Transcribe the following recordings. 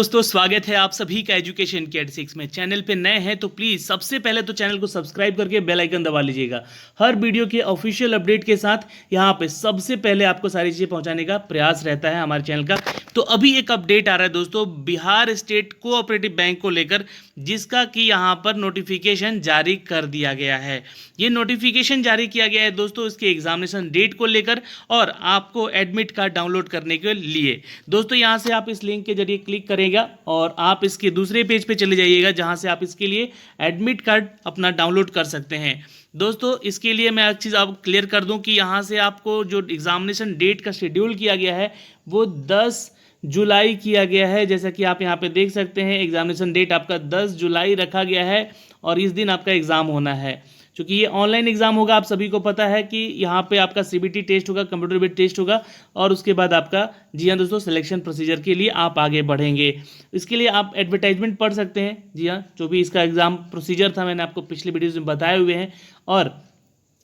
दोस्तों स्वागत है आप सभी का एजुकेशन के 6 में। चैनल पे नए हैं तो प्लीज़ सबसे पहले तो चैनल को सब्सक्राइब करके बेल आइकन दबा लीजिएगा। हर वीडियो के ऑफिशियल अपडेट के साथ यहाँ पे सबसे पहले आपको सारी चीज़ें पहुँचाने का प्रयास रहता है हमारे चैनल का। तो अभी एक अपडेट आ रहा है दोस्तों बिहार स्टेट कोऑपरेटिव बैंक को लेकर, जिसका कि यहाँ पर नोटिफिकेशन जारी कर दिया गया है। ये नोटिफिकेशन जारी किया गया है दोस्तों इसके एग्जामिनेशन डेट को लेकर और आपको एडमिट कार्ड डाउनलोड करने के लिए। दोस्तों यहाँ से आप इस लिंक के जरिए क्लिक करेगा और आप इसके दूसरे पेज पे चले जाइएगा जहाँ से आप इसके लिए एडमिट कार्ड अपना डाउनलोड कर सकते हैं। दोस्तों इसके लिए मैं एक चीज़ आप क्लियर कर दूं कि यहाँ से आपको जो एग्जामिनेशन डेट का शेड्यूल किया गया है वो 10 जुलाई किया गया है। जैसा कि आप यहाँ पे देख सकते हैं एग्जामिनेशन डेट आपका 10 जुलाई रखा गया है और इस दिन आपका एग्ज़ाम होना है। क्योंकि ये ऑनलाइन एग्जाम होगा, आप सभी को पता है कि यहाँ पे आपका सीबीटी टेस्ट होगा, कंप्यूटर बेस्ड टेस्ट होगा और उसके बाद आपका जी हाँ दोस्तों सिलेक्शन प्रोसीजर के लिए आप आगे बढ़ेंगे। इसके लिए आप एडवर्टाइजमेंट पढ़ सकते हैं। जी हाँ, जो भी इसका एग्ज़ाम प्रोसीजर था मैंने आपको पिछले वीडियोज़ में बताए हुए हैं और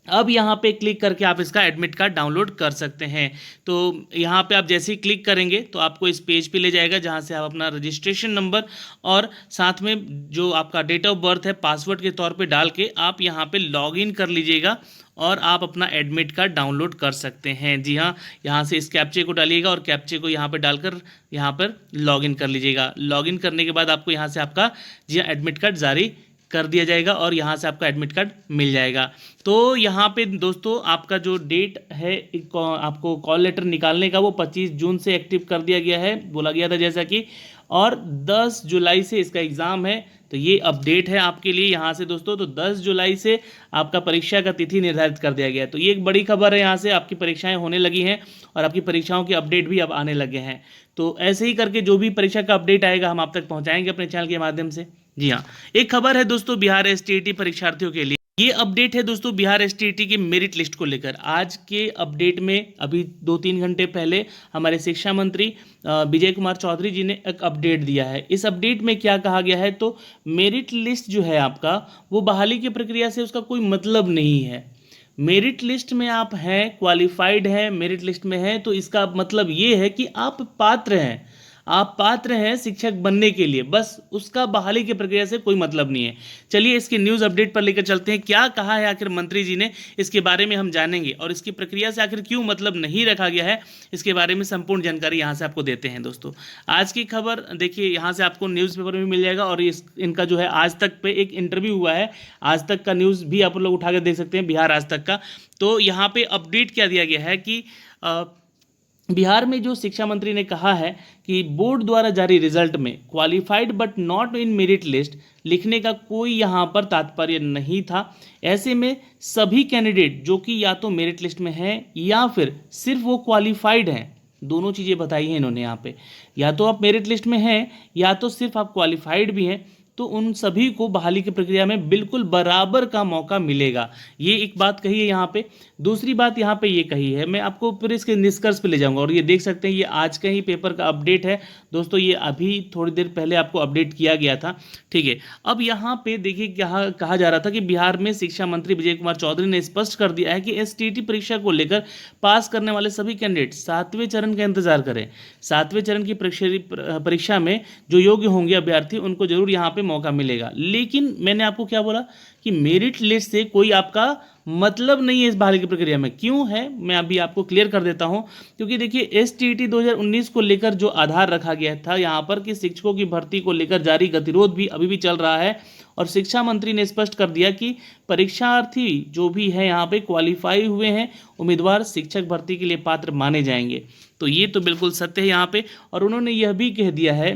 अब यहाँ पे क्लिक करके आप इसका एडमिट कार्ड डाउनलोड कर सकते हैं। तो यहाँ पे आप जैसे ही क्लिक करेंगे तो आपको इस पेज पे ले जाएगा जहाँ से आप अपना रजिस्ट्रेशन नंबर और साथ में जो आपका डेट ऑफ बर्थ है पासवर्ड के तौर पे डाल के आप यहाँ पे लॉगिन कर लीजिएगा और आप अपना एडमिट कार्ड डाउनलोड कर सकते हैं। जी हाँ, यहाँ से इस कैप्चे को डालिएगा और कैप्चे को यहाँ पर डालकर यहाँ पर लॉगिन कर लीजिएगा। लॉगिन करने के बाद आपको यहाँ से आपका जी हाँ एडमिट कार्ड जारी कर दिया जाएगा और यहाँ से आपका एडमिट कार्ड मिल जाएगा। तो यहाँ पे दोस्तों आपका जो डेट है आपको कॉल लेटर निकालने का वो 25 जून से एक्टिव कर दिया गया है, बोला गया था जैसा कि, और 10 जुलाई से इसका एग्ज़ाम है। तो ये अपडेट है आपके लिए यहाँ से दोस्तों। तो 10 जुलाई से आपका परीक्षा का तिथि निर्धारित कर दिया गया है। तो ये एक बड़ी खबर है, यहाँ से आपकी परीक्षाएं होने लगी हैं और आपकी परीक्षाओं के अपडेट भी अब आने लगे हैं। तो ऐसे ही करके जो भी परीक्षा का अपडेट आएगा हम आप तक पहुँचाएंगे अपने चैनल के माध्यम से। जी हाँ, एक खबर है दोस्तों बिहार एसटीईटी परीक्षार्थियों के लिए। ये अपडेट है दोस्तों बिहार एसटीईटी की मेरिट लिस्ट को लेकर। आज के अपडेट में अभी 2-3 घंटे पहले हमारे शिक्षा मंत्री विजय कुमार चौधरी जी ने एक अपडेट दिया है। इस अपडेट में क्या कहा गया है, तो मेरिट लिस्ट जो है आपका वो बहाली की प्रक्रिया से उसका कोई मतलब नहीं है। मेरिट लिस्ट में आप हैं, क्वालिफाइड हैं, मेरिट लिस्ट में हैं, तो इसका मतलब ये है कि आप पात्र हैं, आप पात्र हैं शिक्षक बनने के लिए, बस उसका बहाली की प्रक्रिया से कोई मतलब नहीं है। चलिए इसकी न्यूज़ अपडेट पर लेकर चलते हैं। क्या कहा है आखिर मंत्री जी ने, इसके बारे में हम जानेंगे और इसकी प्रक्रिया से आखिर क्यों मतलब नहीं रखा गया है, इसके बारे में संपूर्ण जानकारी यहाँ से आपको देते हैं। दोस्तों आज की खबर देखिए, यहाँ से आपको न्यूज़पेपर में मिल जाएगा और इनका जो है आज तक पे एक इंटरव्यू हुआ है, आज तक का न्यूज़ भी आप लोग उठा कर देख सकते हैं, बिहार आज तक का। तो यहाँ पर अपडेट क्या दिया गया है कि बिहार में जो शिक्षा मंत्री ने कहा है कि बोर्ड द्वारा जारी रिजल्ट में qualified but not in merit list लिखने का कोई यहाँ पर तात्पर्य नहीं था। ऐसे में सभी कैंडिडेट जो कि या तो मेरिट लिस्ट में हैं या फिर सिर्फ वो क्वालिफाइड हैं, दोनों चीज़ें बताई हैं इन्होंने यहाँ पे, या तो आप मेरिट लिस्ट में हैं या तो सिर्फ आप क्वालिफाइड भी हैं, तो उन सभी को बहाली की प्रक्रिया में बिल्कुल बराबर का मौका मिलेगा। ये एक बात कही है यहाँ पे। दूसरी बात यहाँ पे ये कही है, मैं आपको फिर इसके निष्कर्ष पे ले जाऊंगा और ये देख सकते हैं ये आज का ही पेपर का अपडेट है दोस्तों, ये अभी थोड़ी देर पहले आपको अपडेट किया गया था। ठीक है, अब यहाँ पे देखिए क्या कहा जा रहा था कि बिहार में शिक्षा मंत्री विजय कुमार चौधरी ने स्पष्ट कर दिया है कि एसटीईटी परीक्षा को लेकर पास करने वाले सभी कैंडिडेट 7वें चरण का इंतजार करें। 7वें चरण की परीक्षा में जो योग्य होंगे अभ्यर्थी उनको जरूर यहाँ पे मौका मिलेगा। लेकिन मैंने आपको क्या बोला कि मेरिट लिस्ट से कोई आपका मतलब नहीं है इस बहाली की प्रक्रिया में। क्यों है मैं अभी आपको क्लियर कर देता हूं। क्योंकि देखिए एसटीईटी 2019 को लेकर जो आधार रखा गया था यहाँ पर कि शिक्षकों की भर्ती को लेकर जारी गतिरोध भी अभी भी चल रहा है और शिक्षा मंत्री ने स्पष्ट कर दिया कि परीक्षार्थी जो भी है यहाँ पे क्वालिफाई हुए हैं उम्मीदवार शिक्षक भर्ती के लिए पात्र माने जाएंगे। तो ये तो बिल्कुल सत्य है यहाँ पे। और उन्होंने यह भी कह दिया है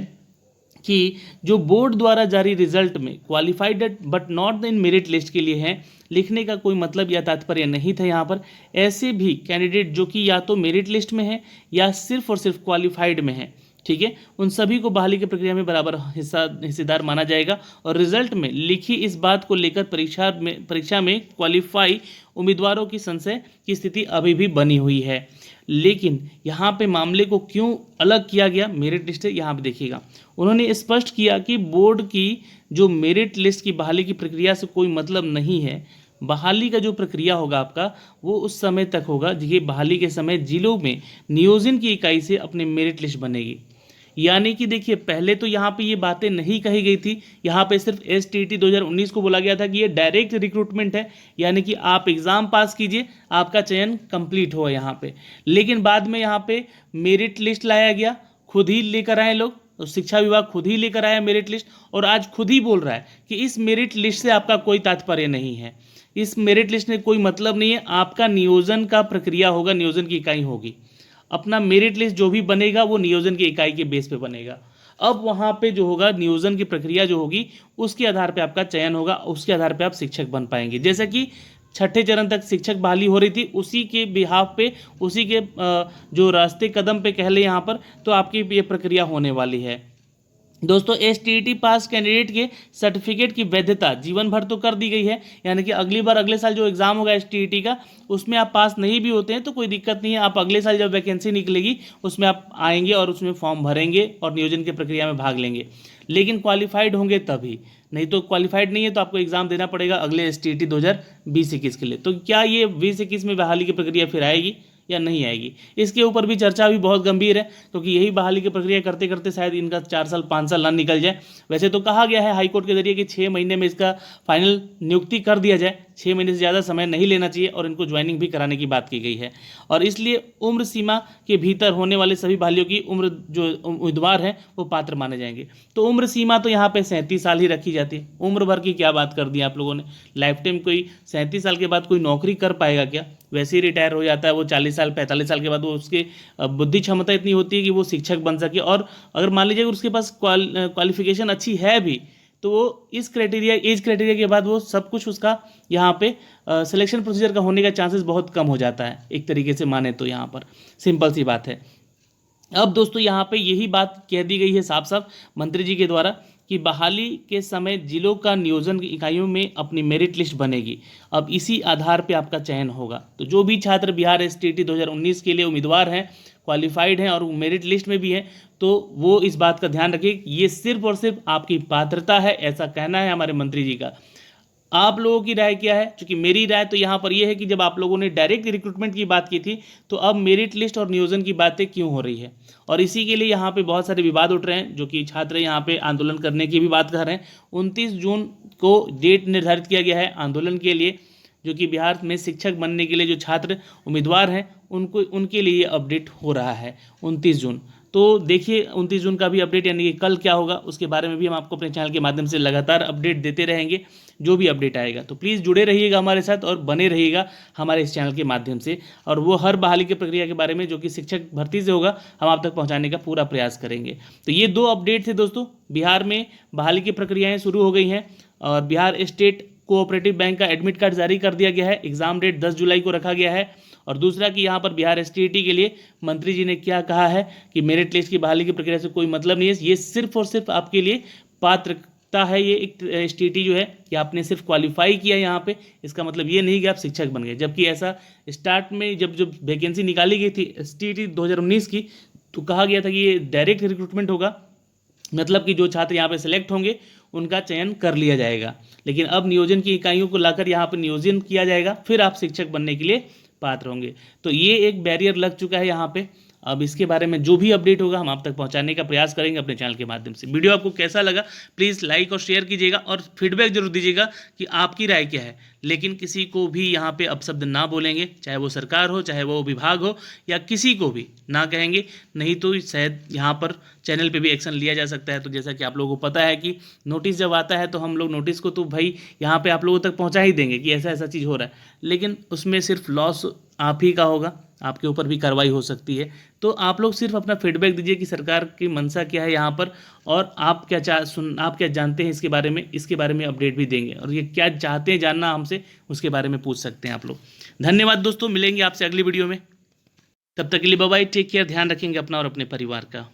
कि जो बोर्ड द्वारा जारी रिजल्ट में qualified but not in merit list के लिए हैं लिखने का कोई मतलब या तात्पर्य नहीं था यहाँ पर। ऐसे भी कैंडिडेट जो कि या तो मेरिट लिस्ट में है या सिर्फ और सिर्फ क्वालिफाइड में है, ठीक है, उन सभी को बहाली की प्रक्रिया में बराबर हिस्सेदार माना जाएगा। और रिजल्ट में लिखी इस बात को लेकर परीक्षा में क्वालिफाई उम्मीदवारों की संशय की स्थिति अभी भी बनी हुई है। लेकिन यहाँ पे मामले को क्यों अलग किया गया मेरिट लिस्ट से, यहाँ पे देखिएगा उन्होंने स्पष्ट किया कि बोर्ड की जो मेरिट लिस्ट की बहाली की प्रक्रिया से कोई मतलब नहीं है। बहाली का जो प्रक्रिया होगा आपका वो उस समय तक होगा, देखिए बहाली के समय जिलों में नियोजन की इकाई से अपनी मेरिट लिस्ट बनेगी। यानी कि देखिए पहले तो यहाँ पे ये बातें नहीं कही गई थी, यहाँ पे सिर्फ STT 2019 को बोला गया था कि ये डायरेक्ट रिक्रूटमेंट है, यानी कि आप एग्ज़ाम पास कीजिए, आपका चयन कंप्लीट हुआ यहाँ पे। लेकिन बाद में यहाँ पे मेरिट लिस्ट लाया गया, खुद ही लेकर आए लोग, तो शिक्षा विभाग खुद ही लेकर आया मेरिट लिस्ट, और आज खुद ही बोल रहा है कि इस मेरिट लिस्ट से आपका कोई तात्पर्य नहीं है, इस मेरिट लिस्ट में कोई मतलब नहीं है, आपका नियोजन का प्रक्रिया होगा, नियोजन की इकाई होगी, अपना मेरिट लिस्ट जो भी बनेगा वो नियोजन की इकाई के बेस पे बनेगा। अब वहाँ पे जो होगा नियोजन की प्रक्रिया जो होगी उसके आधार पे आपका चयन होगा, उसके आधार पे आप शिक्षक बन पाएंगे। जैसे कि छठे चरण तक शिक्षक बहाली हो रही थी, उसी के बिहाफ पे, उसी के जो रास्ते कदम पे कह ले यहाँ पर, तो आपकी ये प्रक्रिया होने वाली है। दोस्तों STT पास कैंडिडेट के सर्टिफिकेट की वैधता जीवन भर तो कर दी गई है, यानी कि अगली बार अगले साल जो एग्ज़ाम होगा STT का, उसमें आप पास नहीं भी होते हैं तो कोई दिक्कत नहीं है, आप अगले साल जब वैकेंसी निकलेगी उसमें आप आएंगे और उसमें फॉर्म भरेंगे और नियोजन की प्रक्रिया में भाग लेंगे। लेकिन क्वालिफाइड होंगे तभी, नहीं तो क्वालिफाइड नहीं है तो आपको एग्ज़ाम देना पड़ेगा अगले STT 2020-21 के लिए। तो क्या ये 20-21 में बहाली की प्रक्रिया फिर आएगी या नहीं आएगी, इसके ऊपर भी चर्चा भी बहुत गंभीर है, क्योंकि यही बहाली की प्रक्रिया करते करते शायद इनका 4 साल 5 साल ना निकल जाए। वैसे तो कहा गया है हाईकोर्ट के जरिए कि 6 महीने में इसका फाइनल नियुक्ति कर दिया जाए, 6 महीने से ज़्यादा समय नहीं लेना चाहिए, और इनको ज्वाइनिंग भी कराने की बात की गई है। और इसलिए उम्र सीमा के भीतर होने वाले सभी बहालियों की उम्र जो उम्मीदवार हैं वो पात्र माने जाएंगे। तो उम्र सीमा तो यहाँ पे 37 साल ही रखी जाती है, उम्र भर की क्या बात कर दी आप लोगों ने। लाइफ टाइम कोई 37 साल के बाद कोई नौकरी कर पाएगा क्या? वैसे ही रिटायर हो जाता है वो 40 साल 45 साल के बाद, वो उसके बुद्धि क्षमता इतनी होती है कि वो शिक्षक बन सके। और अगर मान लीजिए उसके पास क्वालिफिकेशन अच्छी है भी, तो वो इस क्राइटेरिया एज क्राइटेरिया के बाद वो सब कुछ उसका यहाँ पे सिलेक्शन प्रोसीजर का होने का चांसेस बहुत कम हो जाता है, एक तरीके से माने तो। यहाँ पर सिंपल सी बात है। अब दोस्तों यहाँ पे यही बात कह दी गई है साफ साफ मंत्री जी के द्वारा कि बहाली के समय जिलों का नियोजन इकाइयों में अपनी मेरिट लिस्ट बनेगी, अब इसी आधार पे आपका चयन होगा। तो जो भी छात्र बिहार STT 2019 के लिए उम्मीदवार हैं, क्वालिफाइड हैं और मेरिट लिस्ट में भी हैं, तो वो इस बात का ध्यान रखें, ये सिर्फ और सिर्फ आपकी पात्रता है, ऐसा कहना है हमारे मंत्री जी का। आप लोगों की राय क्या है? क्योंकि मेरी राय तो यहाँ पर यह है कि जब आप लोगों ने डायरेक्ट रिक्रूटमेंट की बात की थी, तो अब मेरिट लिस्ट और नियोजन की बातें क्यों हो रही है? और इसी के लिए यहाँ पे बहुत सारे विवाद उठ रहे हैं, जो कि छात्र यहाँ पे आंदोलन करने की भी बात कर रहे हैं। 29 जून को डेट निर्धारित किया गया है आंदोलन के लिए, जो कि बिहार में शिक्षक बनने के लिए जो छात्र उम्मीदवार हैं उनके लिए अपडेट हो रहा है 29 जून। तो देखिए 29 जून का भी अपडेट, यानी कि कल क्या होगा उसके बारे में भी हम आपको अपने चैनल के माध्यम से लगातार अपडेट देते रहेंगे, जो भी अपडेट आएगा। तो प्लीज़ जुड़े रहिएगा हमारे साथ और बने रहिएगा हमारे इस चैनल के माध्यम से, और वो हर बहाली की प्रक्रिया के बारे में जो कि शिक्षक भर्ती से होगा हम आप तक पहुँचाने का पूरा प्रयास करेंगे। तो ये 2 अपडेट थे दोस्तों। बिहार में बहाली की प्रक्रियाएँ शुरू हो गई हैं, और बिहार स्टेट कोऑपरेटिव बैंक का एडमिट कार्ड जारी कर दिया गया है, एग्ज़ाम डेट 10 जुलाई को रखा गया है। और दूसरा कि यहाँ पर बिहार STT के लिए मंत्री जी ने क्या कहा है कि मेरिट लिस्ट की बहाली की प्रक्रिया से कोई मतलब नहीं है, ये सिर्फ और सिर्फ आपके लिए पात्रता है। ये एक STT जो है कि आपने सिर्फ क्वालिफाई किया यहाँ पे, इसका मतलब ये नहीं कि आप शिक्षक बन गए। जबकि ऐसा स्टार्ट में जब वैकेंसी निकाली गई थी STT 2019 की, तो कहा गया था कि ये डायरेक्ट रिक्रूटमेंट होगा, मतलब कि जो छात्र यहाँ पे सिलेक्ट होंगे उनका चयन कर लिया जाएगा। लेकिन अब नियोजन की इकाइयों को लाकर यहाँ पर नियोजन किया जाएगा, फिर आप शिक्षक बनने के लिए पात्र होंगे। तो ये एक बैरियर लग चुका है यहाँ पे। अब इसके बारे में जो भी अपडेट होगा हम आप तक पहुंचाने का प्रयास करेंगे अपने चैनल के माध्यम से। वीडियो आपको कैसा लगा प्लीज़ लाइक और शेयर कीजिएगा, और फीडबैक जरूर दीजिएगा कि आपकी राय क्या है। लेकिन किसी को भी यहाँ पे अपशब्द ना बोलेंगे, चाहे वो सरकार हो, चाहे वो विभाग हो, या किसी को भी ना कहेंगे, नहीं तो शायद यहाँ पर चैनल पे भी एक्शन लिया जा सकता है। तो जैसा कि आप लोगों को पता है कि नोटिस जब आता है तो हम लोग नोटिस को तो भाई यहाँ पे आप लोगों तक पहुँचा ही देंगे कि ऐसा ऐसा चीज़ हो रहा है, लेकिन उसमें सिर्फ लॉस आप ही का होगा, आपके ऊपर भी कार्रवाई हो सकती है। तो आप लोग सिर्फ अपना फीडबैक दीजिए कि सरकार की मंशा क्या है यहाँ पर, और आप क्या जानते हैं इसके बारे में अपडेट भी देंगे, और ये क्या चाहते हैं जानना हमसे उसके बारे में पूछ सकते हैं आप लोग। धन्यवाद दोस्तों, मिलेंगे आपसे अगली वीडियो में। तब तक के लिए बाय बाय, टेक केयर, ध्यान रखेंगे अपना और अपने परिवार का।